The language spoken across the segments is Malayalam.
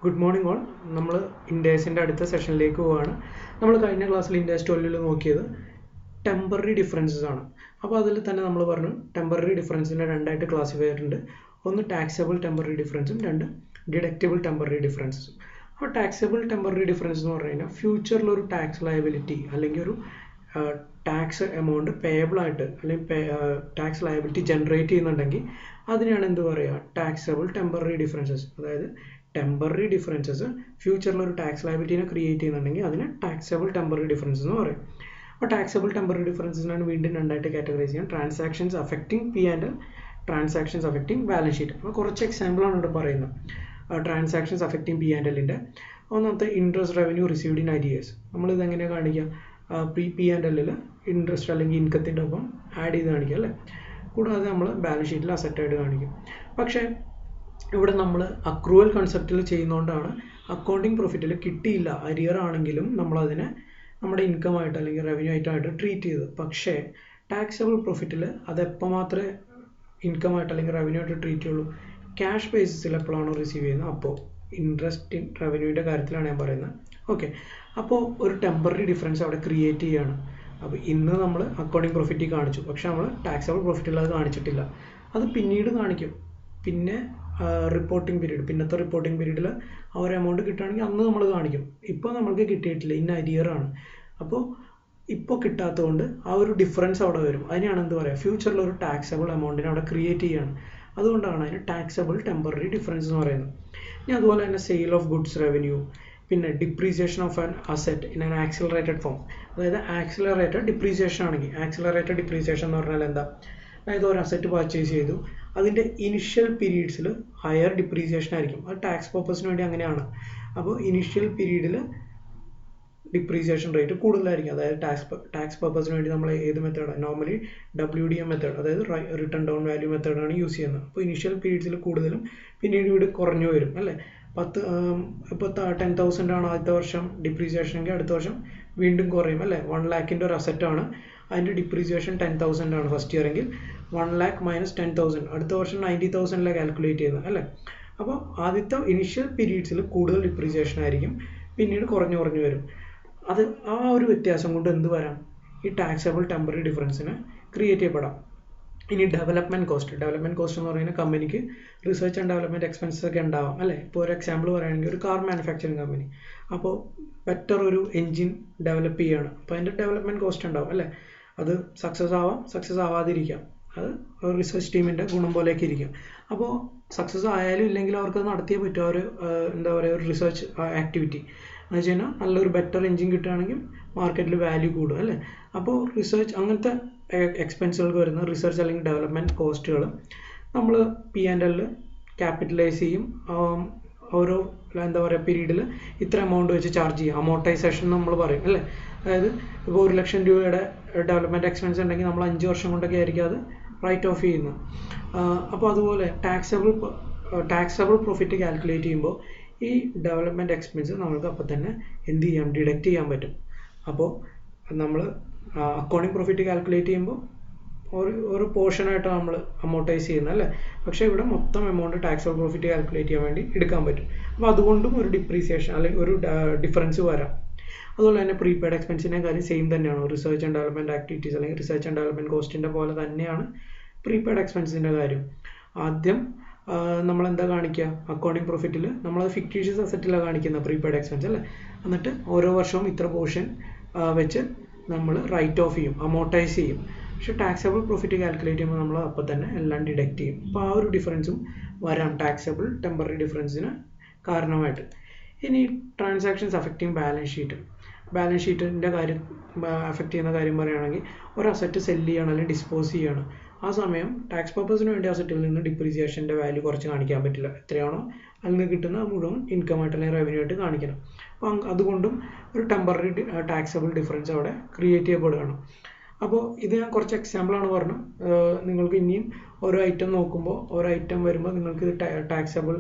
Good morning all. നമ്മൾ ഇൻഡേഴ്സിൻ്റെ അടുത്ത സെഷനിലേക്ക് പോവുകയാണ്. നമ്മൾ കഴിഞ്ഞ ക്ലാസ്സിൽ ഇൻഡേഴ്സ് 12 നോക്കിയത് ടെമ്പററി ഡിഫറൻസസ് ആണ്. അപ്പോൾ അതിൽ തന്നെ നമ്മൾ പറഞ്ഞു ടെമ്പററി ഡിഫറൻസിനെ രണ്ടായിട്ട് ക്ലാസിഫൈ ചെയ്തിട്ടുണ്ട്. ഒന്ന് ടാക്സബിൾ ടെമ്പററി ഡിഫറൻസും രണ്ട് ഡിഡക്റ്റബിൾ ടെമ്പററി ഡിഫറൻസസും. അപ്പോൾ ടാക്സബിൾ ടെമ്പററി ഡിഫറൻസ് എന്ന് പറഞ്ഞു കഴിഞ്ഞാൽ ഫ്യൂച്ചറിൽ ഒരു ടാക്സ് ലയബിലിറ്റി അല്ലെങ്കിൽ ഒരു ടാക്സ് എമൗണ്ട് പേയബിൾ ആയിട്ട് അല്ലെങ്കിൽ ടാക്സ് ലയബിലിറ്റി ജനറേറ്റ് ചെയ്യുന്നുണ്ടെങ്കിൽ അതിനെയാണ് എന്ത് പറയുക, ടാക്സബിൾ ടെമ്പററി ഡിഫറൻസസ്. അതായത് ടെമ്പററി ഡിഫറൻസസ് ഫ്യൂച്ചറിൽ ഒരു ടാക്സ് ലയബിലിറ്റിനെ ക്രിയേറ്റ് ചെയ്യുന്നുണ്ടെങ്കിൽ അതിനെ ടാക്സബിൾ ടെമ്പററി ഡിഫറൻസസ് എന്ന് പറയും. അപ്പോൾ ടാക്സബിൾ ടെമ്പററി ഡിഫറൻസസിനാണ് വീണ്ടും രണ്ടായിട്ട് കാറ്റഗറൈസ് ചെയ്യാൻ, transactions affecting P&L, transactions affecting balance sheet. അപ്പോൾ കുറച്ച് എക്സാമ്പിളാണ് ഇവിടെ പറയുന്നത്. ട്രാൻസാക്ഷൻസ് അഫക്റ്റിംഗ് P&Lൻ്റെ ഒന്നാമത്തെ interest revenue received in arrears. നമ്മളിത് എങ്ങനെയാണ് കാണിക്കുക, P&Lൽ ഇൻട്രസ്റ്റ് അല്ലെങ്കിൽ ഇൻകത്തിൻ്റെ ഒപ്പം ആഡ് ചെയ്ത് കാണിക്കുക അല്ലേ. കൂടാതെ നമ്മൾ ബാലൻസ് ഷീറ്റിൽ അസറ്റായിട്ട് കാണിക്കും. പക്ഷേ ഇവിടെ നമ്മൾ അക്രൂവൽ കൺസെപ്റ്റിൽ ചെയ്യുന്നതുകൊണ്ടാണ് അക്കൗണ്ടിങ് പ്രോഫിറ്റിൽ കിട്ടിയില്ല, അരിയർ ആണെങ്കിലും നമ്മളതിനെ നമ്മുടെ ഇൻകം ആയിട്ട് അല്ലെങ്കിൽ റവന്യൂ ആയിട്ട് ട്രീറ്റ് ചെയ്തത്. പക്ഷേ ടാക്സബിൾ പ്രോഫിറ്റിൽ അതെപ്പോൾ മാത്രമേ ഇൻകം ആയിട്ട് അല്ലെങ്കിൽ റവന്യൂ ആയിട്ട് ട്രീറ്റ് ചെയ്യുള്ളൂ, ക്യാഷ് ബേസിസിൽ എപ്പോഴാണോ റിസീവ് ചെയ്യുന്നത് അപ്പോൾ ഇൻട്രസ്റ്റ് ഇൻ റവന്യൂവിൻ്റെ കാര്യത്തിലാണ് ഞാൻ പറയുന്നത്. ഓക്കെ, അപ്പോൾ ഒരു ടെമ്പററി ഡിഫറൻസ് അവിടെ ക്രിയേറ്റ് ചെയ്യുകയാണ്. അപ്പോൾ ഇന്ന് നമ്മൾ അക്കൗണ്ടിങ് പ്രോഫിറ്റിൽ കാണിച്ചു, പക്ഷെ നമ്മൾ ടാക്സബിൾ പ്രോഫിറ്റിൽ അത് കാണിച്ചിട്ടില്ല. അത് പിന്നീട് കാണിക്കും. പിന്നെ റിപ്പോർട്ടിംഗ് പീരീഡ്, പിന്നത്തെ റിപ്പോർട്ടിംഗ് പീരീഡിൽ ആ ഒരു എമൗണ്ട് കിട്ടുകയാണെങ്കിൽ അന്ന് നമ്മൾ കാണിക്കും. ഇപ്പോൾ നമ്മൾക്ക് കിട്ടിയിട്ടില്ല, ഇന്ന അരിയറാണ്. അപ്പോൾ ഇപ്പോൾ കിട്ടാത്തതുകൊണ്ട് ആ ഒരു ഡിഫറൻസ് അവിടെ വരും. അതിനാണ് എന്ത് പറയുക, ഫ്യൂച്ചറിൽ ഒരു ടാക്സബിൾ എമൗണ്ടിനെ അവിടെ ക്രിയേറ്റ് ചെയ്യുകയാണ്. അതുകൊണ്ടാണ് അതിന് ടാക്സബിൾ ടെമ്പററി ഡിഫറൻസ് എന്ന് പറയുന്നത്. ഇനി അതുപോലെ തന്നെ സെയിൽ ഓഫ് ഗുഡ്സ് റവന്യൂ, പിന്നെ depreciation of an asset in an accelerated form. അതായത് ആക്സിലറേറ്റഡ് ഡിപ്രീസിയേഷൻ ആണെങ്കിൽ, ആക്സിലറേറ്റഡ് ഡിപ്രീസിയേഷൻ എന്ന് പറഞ്ഞാൽ എന്താ, അതായത് ഒരു അസെറ്റ് പർച്ചേസ് ചെയ്തു, അതിൻ്റെ ഇനിഷ്യൽ പീരീഡ്സിൽ ഹയർ ഡിപ്രീസിയേഷൻ ആയിരിക്കും. അത് ടാക്സ് പർപ്പസിന് വേണ്ടി അങ്ങനെയാണ്. അപ്പോൾ ഇനിഷ്യൽ പീരീഡിൽ ഡിപ്രീസിയേഷൻ റേറ്റ് കൂടുതലായിരിക്കും. അതായത് ടാക്സ് പർപ്പസിന് വേണ്ടി നമ്മൾ ഏത് മെത്തേഡാണ്, നോർമലി WDM മെത്തേഡ്, അതായത് റിട്ടേൺ ഡൗൺ വാല്യൂ മെത്തേഡാണ് യൂസ് ചെയ്യുന്നത്. അപ്പോൾ ഇനിഷ്യൽ പീരീഡ്സിൽ കൂടുതലും പിന്നീട് ഇവിടെ കുറഞ്ഞു വരും അല്ലേ. ഇപ്പോൾ 10,000 ആണ് ആദ്യത്തെ വർഷം ഡിപ്രീസിയേഷൻ എങ്കിൽ അടുത്ത വർഷം വീണ്ടും കുറയും അല്ലേ. 1 lakhൻ്റെ ഒരു അസറ്റാണ്, അതിൻ്റെ ഡിപ്രീസിയേഷൻ 10,000 ആണ് ഫസ്റ്റ് ഇയർ എങ്കിൽ 1 lakh minus 10,000 അടുത്ത വർഷം 90,000 കാൽക്കുലേറ്റ് ചെയ്യുന്നത് അല്ലേ. അപ്പോൾ ആദ്യത്തെ ഇനിഷ്യൽ പീരീഡ്സിൽ കൂടുതൽ ഡിപ്രീസിയേഷൻ ആയിരിക്കും, പിന്നീട് കുറഞ്ഞു വരും. അത് ആ ഒരു വ്യത്യാസം കൊണ്ട് എന്ത് വരാം, ഈ ടാക്സബിൾ ടെമ്പററി ഡിഫറൻസിന് ക്രിയേറ്റ് ചെയ്യപ്പെടാം. ഇനി ഡെവലപ്മെൻറ്റ് കോസ്റ്റ് എന്ന് പറയുന്ന കമ്പനിക്ക് റിസർച്ച് ആൻഡ് ഡെവലപ്മെൻറ്റ് എക്സ്പെൻസസ് ഒക്കെ ഉണ്ടാവാം അല്ലേ. ഇപ്പോൾ ഒരു എക്സാമ്പിൾ പറയുകയാണെങ്കിൽ ഒരു കാർ മാനുഫാക്ചറിങ് കമ്പനി, അപ്പോൾ ബെറ്റർ ഒരു എൻജിൻ ഡെവലപ്പ് ചെയ്യുകയാണ്, അപ്പോൾ അതിൻ്റെ ഡെവലപ്മെൻറ്റ് കോസ്റ്റ് ഉണ്ടാവും അല്ലേ. അത് സക്സസ് ആവാതിരിക്കാം, അത് റിസർച്ച് ടീമിൻ്റെ ഗുണം പോലെയൊക്കെ ഇരിക്കും. അപ്പോൾ സക്സസ് ആയാലും ഇല്ലെങ്കിലും അവർക്ക് നടത്തിയേ പറ്റും ഒരു എന്താ പറയുക, ഒരു റിസർച്ച് ആക്ടിവിറ്റി എന്ന് വെച്ച് കഴിഞ്ഞാൽ നല്ലൊരു ബെറ്റർ എൻജിൻ കിട്ടുകയാണെങ്കിൽ മാർക്കറ്റിൽ വാല്യൂ കൂടും അല്ലേ. അപ്പോൾ റിസർച്ച് അങ്ങനത്തെ എക്സ്പെൻസുകൾക്ക് വരുന്ന റിസർച്ച് അല്ലെങ്കിൽ ഡെവലപ്മെൻറ്റ് കോസ്റ്റുകൾ നമ്മൾ P&L ക്യാപിറ്റലൈസ് ചെയ്യും. ഓരോ എന്താ പറയുക പീരീഡിൽ ഇത്ര എമൗണ്ട് വെച്ച് ചാർജ് ചെയ്യും, അമോർട്ടൈസേഷൻ നമ്മൾ പറയും അല്ലേ. അതായത് ഇപ്പോൾ 1 ലക്ഷം രൂപയുടെ ഡെവലപ്മെൻറ്റ് എക്സ്പെൻസ് ഉണ്ടെങ്കിൽ നമ്മൾ 5 വർഷം കൊണ്ടൊക്കെ ആയിരിക്കും അത് റൈറ്റ് ഓഫ് ചെയ്യുന്നത്. അപ്പോൾ അതുപോലെ ടാക്സബിൾ പ്രോഫിറ്റ് കാൽക്കുലേറ്റ് ചെയ്യുമ്പോൾ ഈ ഡെവലപ്മെൻറ്റ് എക്സ്പെൻസ് നമ്മൾക്ക് അപ്പോൾ തന്നെ എന്ത് ചെയ്യാം, ഡിഡക്റ്റ് ചെയ്യാൻ പറ്റും. അപ്പോൾ നമ്മൾ അക്കൗണ്ടിങ് പ്രോഫിറ്റ് കാൽക്കുലേറ്റ് ചെയ്യുമ്പോൾ ഒരു പോർഷനായിട്ടാണ് നമ്മൾ അമോർട്ടൈസ് ചെയ്യുന്നത് അല്ലേ. പക്ഷേ ഇവിടെ മൊത്തം എമൗണ്ട് ടാക്സബിൾ പ്രോഫിറ്റ് കാൽക്കുലേറ്റ് ചെയ്യാൻ വേണ്ടി എടുക്കാൻ പറ്റും. അപ്പോൾ അതുകൊണ്ടും ഒരു ഡിപ്രീസിയേഷൻ അല്ലെങ്കിൽ ഒരു ഡിഫറൻസ് വരാം. അതുപോലെ തന്നെ പ്രീപെയ്ഡ് എക്സ്പെൻസിൻ്റെ കാര്യം സെയിം തന്നെയാണ്. റിസർച്ച് ആൻഡ് ഡെവലപ്മെൻറ്റ് ആക്ടിവിറ്റീസ് അല്ലെങ്കിൽ റിസർച്ച് ആൻഡ് ഡെവലപ്മെൻറ്റ് കോസ്റ്റിൻ്റെ പോലെ തന്നെയാണ് പ്രീപെയ്ഡ് എക്സ്പെൻസിൻ്റെ കാര്യം. ആദ്യം നമ്മളെന്താ കാണിക്കുക, അക്കൗണ്ടിങ് പ്രോഫിറ്റിൽ നമ്മളത് ഫിക്റ്റീഷ്യസ് അസറ്റിലാണ് കാണിക്കുന്നത് പ്രീപെയ്ഡ് എക്സ്പെൻസ് അല്ലേ. എന്നിട്ട് ഓരോ വർഷവും ഇത്ര പോർഷൻ വെച്ച് നമ്മൾ റൈറ്റ് ഓഫ് ചെയ്യും, അമോർട്ടൈസ് ചെയ്യും. പക്ഷേ ടാക്സബിൾ പ്രോഫിറ്റ് കാൽക്കുലേറ്റ് ചെയ്യുമ്പോൾ നമ്മൾ അപ്പോൾ തന്നെ എല്ലാം ഡിഡക്റ്റ് ചെയ്യും. അപ്പോൾ ആ ഒരു ഡിഫറൻസും വരാം ടാക്സബിൾ ടെമ്പററി ഡിഫറൻസിന് കാരണമായിട്ട്. ഇനി ട്രാൻസാക്ഷൻസ് അഫക്റ്റിംഗ് ബാലൻസ് ഷീറ്റിൻ്റെ കാര്യം അഫക്റ്റ് ചെയ്യുന്ന കാര്യം പറയുകയാണെങ്കിൽ ഒരു അസറ്റ് സെല്ല് ചെയ്യണം അല്ലെങ്കിൽ ഡിസ്പോസ് ചെയ്യണം. ആ സമയം ടാക്സ് പർപ്പസിന് വേണ്ടി അസറ്റിൽ നിന്ന് ഡിപ്രീസിയേഷൻ്റെ വാല്യൂ കുറച്ച് കാണിക്കാൻ പറ്റില്ല. എത്രയാണോ അതിൽ നിന്ന് കിട്ടുന്ന മുഴുവൻ ഇൻകം ആയിട്ട് അല്ലെങ്കിൽ റവന്യൂ ആയിട്ട് കാണിക്കണം. അപ്പോൾ അതുകൊണ്ടും ഒരു ടെമ്പററി ടാക്സബിൾ ഡിഫറൻസ് അവിടെ ക്രിയേറ്റ് ചെയ്യപ്പെടുകയാണ്. അപ്പോൾ ഇത് ഞാൻ കുറച്ച് എക്സാമ്പിളാണ് പറഞ്ഞത്. നിങ്ങൾക്ക് ഇനിയും ഓരോ ഐറ്റം നോക്കുമ്പോൾ ഓരോ ഐറ്റം വരുമ്പോൾ നിങ്ങൾക്ക് ടാക്സബിൾ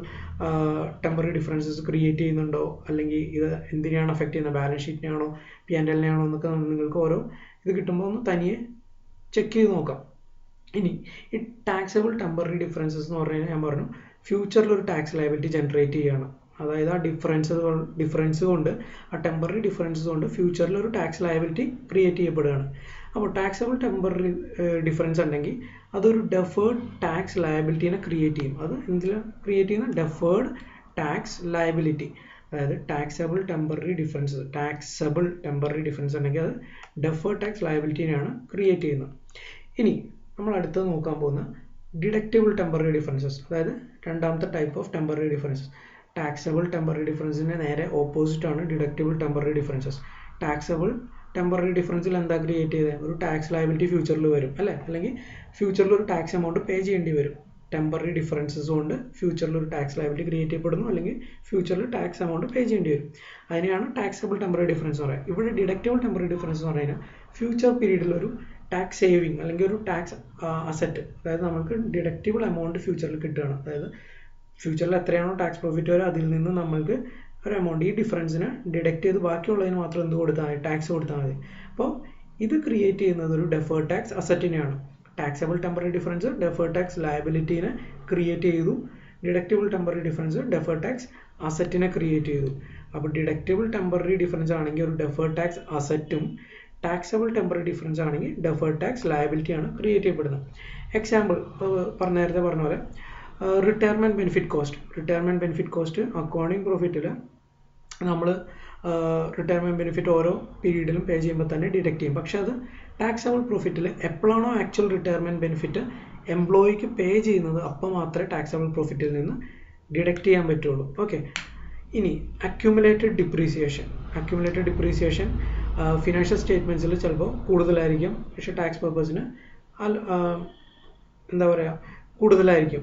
ടെമ്പററി ഡിഫറൻസസ് ക്രിയേറ്റ് ചെയ്യുന്നുണ്ടോ, അല്ലെങ്കിൽ ഇത് എന്തിനാണ് അഫക്റ്റ് ചെയ്യുന്നത്, ബാലൻസ് ഷീറ്റിനെയാണോ P&L-നെയാണോ എന്നൊക്കെ നിങ്ങൾക്ക് ഓരോ ഇത് കിട്ടുമ്പോൾ ഒന്ന് തനിയെ ചെക്ക് ചെയ്ത് നോക്കാം. ഇനി ഈ ടാക്സബിൾ ടെമ്പററി ഡിഫറൻസസ് എന്ന് പറഞ്ഞു കഴിഞ്ഞാൽ ഞാൻ പറഞ്ഞു ഫ്യൂച്ചറിൽ ഒരു ടാക്സ് ലയബിലിറ്റി ജനറേറ്റ് ചെയ്യുകയാണ്. അതായത് ആ ഡിഫറൻസ് കൊണ്ട് ആ ടെമ്പററി ഡിഫറൻസ് കൊണ്ട് ഫ്യൂച്ചറിൽ ഒരു ടാക്സ് ലയബിലിറ്റി ക്രിയേറ്റ് ചെയ്യപ്പെടുകയാണ്. അപ്പോൾ ടാക്സബിൾ ടെമ്പററി ഡിഫറൻസ് ഉണ്ടെങ്കിൽ അതൊരു ഡെഫേർഡ് ടാക്സ് ലയബിലിറ്റീനെ ക്രിയേറ്റ് ചെയ്യും. അത് എന്തിനാണ് ക്രിയേറ്റ് ചെയ്യുന്ന? Deferred tax liability. അതായത് ടാക്സബിൾ ടെമ്പററി ഡിഫറൻസ് ഉണ്ടെങ്കിൽ അത് ഡെഫേർഡ് ടാക്സ് ലയബിലിറ്റിനെയാണ് ക്രിയേറ്റ് ചെയ്യുന്നത്. ഇനി നമ്മൾ അടുത്തത് നോക്കാൻ പോകുന്ന ഡിഡക്റ്റബിൾ ടെമ്പററി ഡിഫറൻസസ്, അതായത് രണ്ടാമത്തെ type of temporary differences. Taxable temporary ഡിഫറൻസിന് നേരെ ഓപ്പോസിറ്റ് ആണ് deductible temporary differences. Taxable temporary ഡിഫറൻസിൽ എന്താ ക്രിയേറ്റ് ചെയ്തത്? ഒരു ടാക്സ് ലയബിലിറ്റി ഫ്യൂച്ചറിൽ വരും അല്ലേ, അല്ലെങ്കിൽ ഫ്യൂച്ചറിൽ ഒരു ടാക്സ് എമൗണ്ട് പേ ചെയ്യേണ്ടി വരും. ടെമ്പററി ഡിഫറൻസസ് കൊണ്ട് ഫ്യൂച്ചറിൽ ഒരു ടാക്സ് ലയബിലിറ്റി ക്രിയേറ്റ് ചെയ്യപ്പെടുന്നു, അല്ലെങ്കിൽ ഫ്യൂച്ചറിൽ ടാക്സ് എമൗണ്ട് പേ ചെയ്യേണ്ടി വരും. അതിനെയാണ് ടാക്സബിൾ ടെമ്പററി ഡിഫറൻസ് എന്ന് പറയുന്നത്. ഇവിടെ ഡിഡക്റ്റബിൾ ടെമ്പററി ഡിഫറൻസ് എന്ന് പറയുന്നത് ഫ്യൂച്ചർ പീരീഡിൽ ഒരു ടാക്സ് സേവിങ് അല്ലെങ്കിൽ ഒരു ടാക്സ് അസറ്റ്, അതായത് നമുക്ക് ഡിഡക്റ്റബിൾ എമൗണ്ട് ഫ്യൂച്ചറിൽ കിട്ടുകയാണ്. അതായത് ഫ്യൂച്ചറിൽ എത്രയാണോ ടാക്സ് പ്രോഫിറ്റ് വരെ അതിൽ നിന്ന് നമ്മൾക്ക് ഒരു എമൗണ്ട് ഈ ഡിഫറൻസിനെ ഡിഡക്റ്റ് ചെയ്ത് ബാക്കിയുള്ളതിന് മാത്രം എന്ത് കൊടുത്താൽ മതി? ടാക്സ് കൊടുത്താൽ മതി. അപ്പോൾ ഇത് ക്രിയേറ്റ് ചെയ്യുന്നത് ഒരു ഡെഫേർഡ് ടാക്സ് അസറ്റിനെയാണ്. Taxable temporary difference deferred tax ലയബിലിറ്റീനെ ക്രിയേറ്റ് ചെയ്തു. Deductible temporary difference deferred tax അസറ്റിനെ ക്രിയേറ്റ് ചെയ്തു. അപ്പോൾ ഡിഡക്റ്റബിൾ ടെമ്പററി ഡിഫറൻസ് ആണെങ്കിൽ ഒരു ഡെഫേർഡ് ടാക്സ് അസറ്റും, ടാക്സബിൾ ടെമ്പററി ഡിഫറൻസ് ആണെങ്കിൽ ഡെഫേർഡ് ടാക്സ് ലയബിലിറ്റിയാണ് ക്രിയേറ്റ് ചെയ്യപ്പെടുന്നത്. എക്സാമ്പിൾ നേരത്തെ പറഞ്ഞ പോലെ റിട്ടയർമെൻറ്റ് ബെനിഫിറ്റ് കോസ്റ്റ് അക്കൗണ്ടിങ് പ്രോഫിറ്റിൽ നമ്മൾ റിട്ടയർമെൻറ്റ് ബെനിഫിറ്റ് ഓരോ പീരീഡിലും പേ ചെയ്യുമ്പോൾ തന്നെ ഡിഡക്റ്റ് ചെയ്യും. പക്ഷെ അത് ടാക്സബിൾ പ്രോഫിറ്റിൽ എപ്പോഴാണോ ആക്ച്വൽ റിട്ടയർമെൻറ്റ് ബെനിഫിറ്റ് എംപ്ലോയിക്ക് പേ ചെയ്യുന്നത് അപ്പോൾ മാത്രമേ ടാക്സബിൾ പ്രോഫിറ്റിൽ നിന്ന് ഡിഡക്റ്റ് ചെയ്യാൻ പറ്റുള്ളൂ. ഓക്കെ. ഇനി അക്യുമുലേറ്റഡ് ഡിപ്രീസിയേഷൻ ഫിനാൻഷ്യൽ സ്റ്റേറ്റ്മെൻറ്റ്സിൽ ചിലപ്പോൾ കൂടുതലായിരിക്കും, പക്ഷേ ടാക്സ് പർപ്പസിന് എന്താ പറയുക കൂടുതലായിരിക്കും.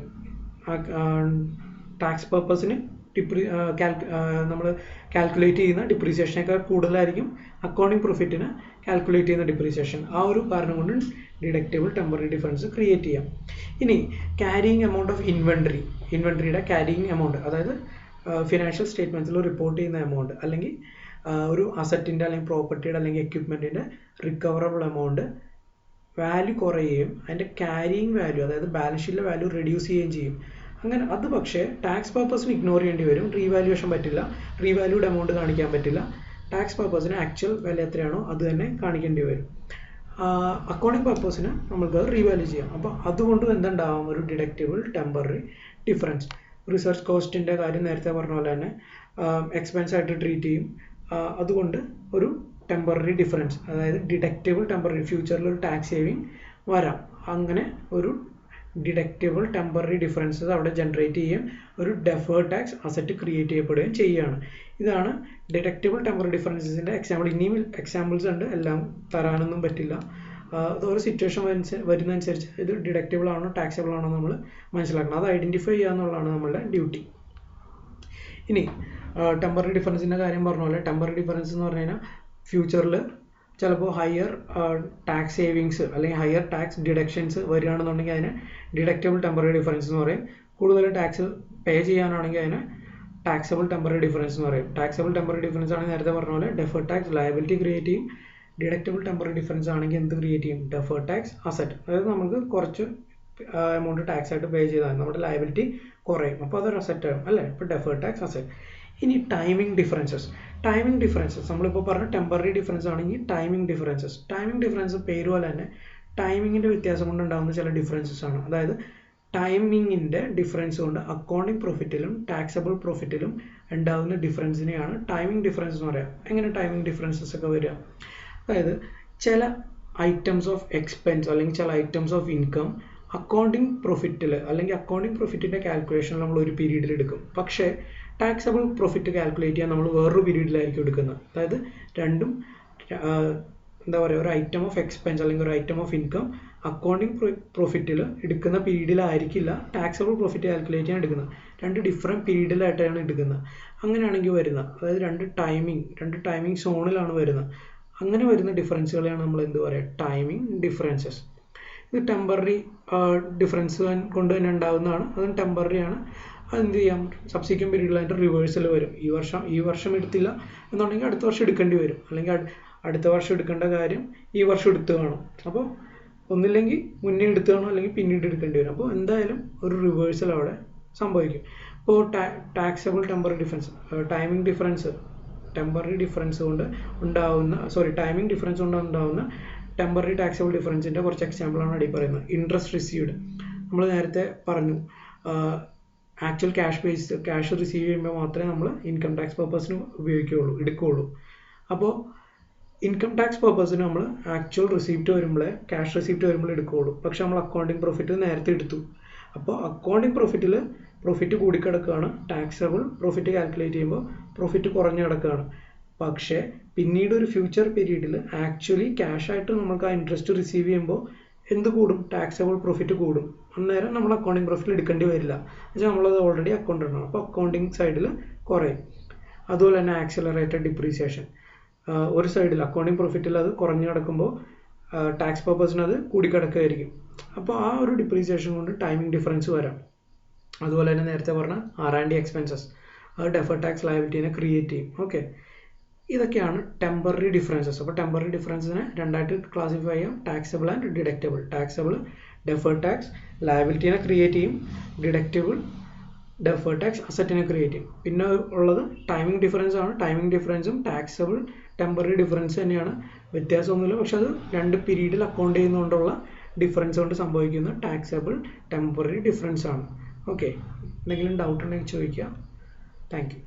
ടാക്സ് പർപ്പസിന് നമ്മൾ കാൽക്കുലേറ്റ് ചെയ്യുന്ന ഡിപ്രീസിയേഷനേക്കാൾ കൂടുതലായിരിക്കും അക്കൗണ്ടിങ് പ്രോഫിറ്റിന് കാൽക്കുലേറ്റ് ചെയ്യുന്ന ഡിപ്രീസിയേഷൻ. ആ ഒരു കാരണം കൊണ്ട് ഡിഡക്റ്റബിൾ ടെമ്പററി ഡിഫറൻസ് ക്രിയേറ്റ് ചെയ്യാം. ഇനി ക്യാരിയിങ് എമൗണ്ട് ഓഫ് ഇൻവെൻട്രിയുടെ ക്യാരിയിങ് എമൗണ്ട്, അതായത് ഫിനാൻഷ്യൽ സ്റ്റേറ്റ്മെൻറ്റ്സിൽ റിപ്പോർട്ട് ചെയ്യുന്ന എമൗണ്ട്, അല്ലെങ്കിൽ ഒരു അസറ്റിൻ്റെ അല്ലെങ്കിൽ പ്രോപ്പർട്ടിയുടെ അല്ലെങ്കിൽ എക്യുപ്മെൻറ്റിൻ്റെ റിക്കവറബിൾ എമൗണ്ട് വാല്യൂ കുറയുകയും അതിൻ്റെ ക്യാരിയിങ് വാല്യൂ, അതായത് ബാലൻസ് ഷീറ്റിലെ വാല്യൂ റെഡ്യൂസ് ചെയ്യുകയും ചെയ്യും. അങ്ങനെ അത് പക്ഷേ ടാക്സ് പർപ്പസിന് ഇഗ്നോർ ചെയ്യേണ്ടി വരും. റീവാല്യൂഷൻ പറ്റില്ല, റീവാല്യൂഡ് എമൗണ്ട് കാണിക്കാൻ പറ്റില്ല. ടാക്സ് പർപ്പസിന് ആക്ച്വൽ വില എത്രയാണോ അത് തന്നെ കാണിക്കേണ്ടി വരും. അക്കൗണ്ടിങ് പർപ്പസിന് നമുക്ക് റീവാല്യൂ ചെയ്യാം. അപ്പോൾ അതുകൊണ്ട് എന്തുണ്ടാവും? ഒരു ഡിഡക്റ്റബിൾ ടെമ്പററി ഡിഫറൻസ്. റിസർച്ച് കോസ്റ്റിൻ്റെ കാര്യം നേരത്തെ പറഞ്ഞ പോലെ തന്നെ എക്സ്പെൻസ് ആയിട്ട് ട്രീറ്റ് ചെയ്യും. അതുകൊണ്ട് ഒരു ടെമ്പററി ഡിഫറൻസ്, അതായത് ഡിഡക്റ്റബിൾ ടെമ്പററി, ഫ്യൂച്ചറിൽ ഒരു ടാക്സ് സേവിങ് വരാം. അങ്ങനെ ഒരു ഡിഡക്റ്റബിൾ ടെമ്പററി ഡിഫറൻസസ് അവിടെ ജനറേറ്റ് ചെയ്യുകയും ഒരു ഡെഫേർഡ് ടാക്സ് അസറ്റ് ക്രിയേറ്റ് ചെയ്യപ്പെടുകയും ചെയ്യുകയാണ്. ഇതാണ് ഡിഡക്റ്റബിൾ ടെമ്പററി ഡിഫറൻസസിൻ്റെ എക്സാമ്പിൾ. ഇനിയും എക്സാമ്പിൾസ് ഉണ്ട്, എല്ലാം തരാനൊന്നും പറ്റില്ല. ഓരോ സിറ്റുവേഷൻ വരുന്നതനുസരിച്ച് ഇത് ഡിഡക്റ്റബിൾ ആണോ ടാക്സബിൾ ആണോ നമ്മൾ മനസ്സിലാക്കണം. അത് ഐഡൻറ്റിഫൈ ചെയ്യുക എന്നുള്ളതാണ് നമ്മളുടെ ഡ്യൂട്ടി. ഇനി ടെമ്പററി ഡിഫറൻസിൻ്റെ കാര്യം പറഞ്ഞ പോലെ ടെമ്പററി ഡിഫറൻസ് എന്ന് പറഞ്ഞു കഴിഞ്ഞാൽ ഫ്യൂച്ചറിൽ ചിലപ്പോൾ ഹയർ ടാക്സ് സേവിങ്സ് അല്ലെങ്കിൽ ഹയർ ടാക്സ് ഡിഡക്ഷൻസ് വരികയാണെന്നുണ്ടെങ്കിൽ അതിനെ ഡിഡക്റ്റബിൾ ടെമ്പററി ഡിഫറൻസ് എന്ന് പറയും. കൂടുതൽ ടാക്സ് പേ ചെയ്യാനാണെങ്കിൽ അതിനെ ടാക്സബിൾ ടെമ്പററി ഡിഫറൻസ് എന്ന് പറയും. ടാക്സബിൾ ടെമ്പററി ഡിഫറൻസ് ആണെങ്കിൽ നേരത്തെ പറഞ്ഞ പോലെ ഡെഫേർഡ് ടാക്സ് ലയബിലിറ്റി ക്രിയേറ്റ് ചെയ്യും. ഡിഡക്റ്റബിൾ ടെമ്പററി ഡിഫറൻസ് ആണെങ്കിൽ എന്ത് ക്രിയേറ്റ് ചെയ്യും? Deferred tax asset. അതായത് നമുക്ക് കുറച്ച് എമൗണ്ട് ടാക്സ് ആയിട്ട് പേ ചെയ്താൽ നമ്മുടെ ലയബിലിറ്റി കുറയും, അപ്പോൾ അതൊരു അസറ്റ് ആകും അല്ലേ. ഇപ്പോൾ ഡെഫേർഡ് ടാക്സ് അസറ്റ്. ഇനി ടൈമിംഗ് ഡിഫറൻസസ് നമ്മളിപ്പോൾ പറഞ്ഞ ടെമ്പററി ഡിഫറൻസ് ആണെങ്കിൽ ടൈമിംഗ് ഡിഫറൻസ് പേര് പോലെ തന്നെ ടൈമിങ്ങിൻ്റെ വ്യത്യാസം കൊണ്ടുണ്ടാകുന്ന ചില ഡിഫറൻസസ് ആണ്. അതായത് ടൈമിങ്ങിൻ്റെ ഡിഫറൻസ് കൊണ്ട് അക്കൗണ്ടിങ് പ്രോഫിറ്റിലും ടാക്സബിൾ പ്രോഫിറ്റിലും ഉണ്ടാകുന്ന ഡിഫറൻസിനെയാണ് ടൈമിംഗ് ഡിഫറൻസ് എന്ന് പറയുക. എങ്ങനെ ടൈമിംഗ് ഡിഫറൻസസ് ഒക്കെ വരിക? അതായത് ചില ഐറ്റംസ് ഓഫ് എക്സ്പെൻസ് അല്ലെങ്കിൽ ചില ഐറ്റംസ് ഓഫ് ഇൻകം അക്കൗണ്ടിങ് പ്രോഫിറ്റിൽ അല്ലെങ്കിൽ അക്കൗണ്ടിങ് പ്രോഫിറ്റിൻ്റെ കാൽക്കുലേഷൻ നമ്മൾ ഒരു പീരീഡിൽ എടുക്കും. പക്ഷേ ടാക്സബിൾ പ്രോഫിറ്റ് കാൽക്കുലേറ്റ് ചെയ്യാൻ നമ്മൾ വേറൊരു പീരീഡിലായിരിക്കും എടുക്കുന്നത്. അതായത് രണ്ടും എന്താ പറയുക, ഒരു ഐറ്റം ഓഫ് എക്സ്പെൻസ് അല്ലെങ്കിൽ ഒരു ഐറ്റം ഓഫ് ഇൻകം അക്കൗണ്ടിങ് പ്രോഫിറ്റിൽ എടുക്കുന്ന പീരീഡിലായിരിക്കില്ല ടാക്സബിൾ പ്രോഫിറ്റ് കാൽക്കുലേറ്റ് ചെയ്യാൻ എടുക്കുന്നത്. രണ്ട് ഡിഫറെൻറ്റ് പീരീഡിലായിട്ടാണ് എടുക്കുന്നത്. അങ്ങനെയാണെങ്കിൽ വരുന്നത്, അതായത് രണ്ട് ടൈമിംഗ് സോണിലാണ് വരുന്നത്. അങ്ങനെ വരുന്ന ഡിഫറൻസുകളെയാണ് നമ്മൾ എന്ത് പറയുക? Timing differences. ഇത് ടെമ്പററി ഡിഫറൻസ് കൊണ്ട് തന്നെ ഉണ്ടാകുന്നതാണ്. അതും ടെമ്പററി ആണ്. അതെന്ത് ചെയ്യാം? സബ്സിക്വൻറ്റ് പീരീഡിൽ അതിൻ്റെ റിവേഴ്സൽ വരും. ഈ വർഷം എടുത്തില്ല എന്നുണ്ടെങ്കിൽ അടുത്ത വർഷം എടുക്കേണ്ടി വരും, അല്ലെങ്കിൽ അടുത്ത വർഷം എടുക്കേണ്ട കാര്യം ഈ വർഷം എടുത്തു കാണും. അപ്പോൾ ഒന്നില്ലെങ്കിൽ മുന്നേ എടുത്തു കാണും, അല്ലെങ്കിൽ പിന്നീട് എടുക്കേണ്ടി വരും. അപ്പോൾ എന്തായാലും ഒരു റിവേഴ്സൽ അവിടെ സംഭവിക്കും. ഇപ്പോൾ taxable temporary difference, timing difference, temporary difference കൊണ്ട് ഉണ്ടാവുന്ന ടൈമിംഗ് ഡിഫറൻസ് കൊണ്ട് ഉണ്ടാവുന്ന ടെമ്പററി ടാക്സബിൾ ഡിഫറൻസിൻ്റെ കുറച്ച് എക്സാമ്പിളാണ് അടി പറയുന്നത്. ഇൻട്രസ്റ്റ് റിസീവ്ഡ്, നമ്മൾ നേരത്തെ പറഞ്ഞു ആക്ച്വൽ ക്യാഷ് റിസീവ് ചെയ്യുമ്പോൾ മാത്രമേ നമ്മൾ ഇൻകം ടാക്സ് പർപ്പസിന് എടുക്കുകയുള്ളൂ. അപ്പോൾ ഇൻകം ടാക്സ് പർപ്പസിന് നമ്മൾ ആക്ച്വൽ റിസീപ്റ്റ് വരുമ്പോഴേ ക്യാഷ് റിസീപ്റ്റ് വരുമ്പോൾ എടുക്കുകയുള്ളൂ. പക്ഷെ നമ്മൾ അക്കൗണ്ടിങ് പ്രോഫിറ്റ് നേരത്തെ എടുത്തു. അപ്പോൾ അക്കൗണ്ടിങ് പ്രോഫിറ്റിൽ പ്രോഫിറ്റ് കൂടിക്കിടക്കുകയാണ്, ടാക്സബിൾ പ്രോഫിറ്റ് കാൽക്കുലേറ്റ് ചെയ്യുമ്പോൾ പ്രോഫിറ്റ് കുറഞ്ഞു കിടക്കുകയാണ്. പക്ഷേ പിന്നീട് ഒരു ഫ്യൂച്ചർ പീരീഡിൽ ആക്ച്വലി ക്യാഷ് ആയിട്ട് നമുക്ക് ആ ഇൻട്രസ്റ്റ് റിസീവ് ചെയ്യുമ്പോൾ എന്ത് കൂടും? ടാക്സബിൾ പ്രോഫിറ്റ് കൂടും. അന്നേരം നമ്മൾ അക്കൗണ്ടിങ് പ്രോഫിറ്റ് എടുക്കേണ്ടി വരില്ല, എന്നുവെച്ചാൽ നമ്മളത് ഓൾറെഡി അക്കൗണ്ടൻ്റ് ആണ്. അപ്പോൾ അക്കൗണ്ടിങ് സൈഡിൽ കുറയും. അതുപോലെ തന്നെ ആക്സിലറേറ്റഡ് ഡിപ്രീസിയേഷൻ, ഒരു സൈഡിൽ അക്കൗണ്ടിങ് പ്രോഫിറ്റിൽ അത് കുറഞ്ഞു കിടക്കുമ്പോൾ ടാക്സ് പർപ്പസിന് അത് കൂടിക്കിടക്കുകയായിരിക്കും. അപ്പോൾ ആ ഒരു ഡിപ്രീസിയേഷൻ കൊണ്ട് ടൈമിംഗ് ഡിഫറൻസ് വരാം. അതുപോലെ തന്നെ നേരത്തെ പറഞ്ഞ R&D എക്സ്പെൻസസ്, അത് ഡെഫേർഡ് ടാക്സ് ലയബിലിറ്റീനെ ക്രിയേറ്റ് ചെയ്യും. ഓക്കെ, ഇതൊക്കെയാണ് ടെമ്പററി ഡിഫറൻസസ്. അപ്പോൾ ടെമ്പററി ഡിഫറൻസിനെ രണ്ടായിട്ട് ക്ലാസിഫൈ ചെയ്യാം, taxable and deductible. Taxable deferred tax ലയബിലിറ്റീനെ ക്രിയേറ്റ് ചെയ്യും, ഡിഡക്റ്റബിൾ ഡെഫേർഡ് ടാക്സ് അസറ്റിനെ ക്രിയേറ്റ് ചെയ്യും. പിന്നെ ഉള്ളത് ടൈമിംഗ് ഡിഫറൻസ് ആണ്. ടൈമിംഗ് ഡിഫറൻസും ടാക്സബിൾ ടെമ്പററി ഡിഫറൻസ് തന്നെയാണ്, വ്യത്യാസമൊന്നുമില്ല. പക്ഷെ അത് രണ്ട് പീരീഡിൽ അക്കൗണ്ട് ചെയ്യുന്നതുകൊണ്ടുള്ള ഡിഫറൻസ് കൊണ്ട് സംഭവിക്കുന്ന ടാക്സബിൾ ടെമ്പററി ഡിഫറൻസ് ആണ്. ഓക്കെ, എന്തെങ്കിലും ഡൗട്ട് ഉണ്ടെങ്കിൽ ചോദിക്കുക. Thank you.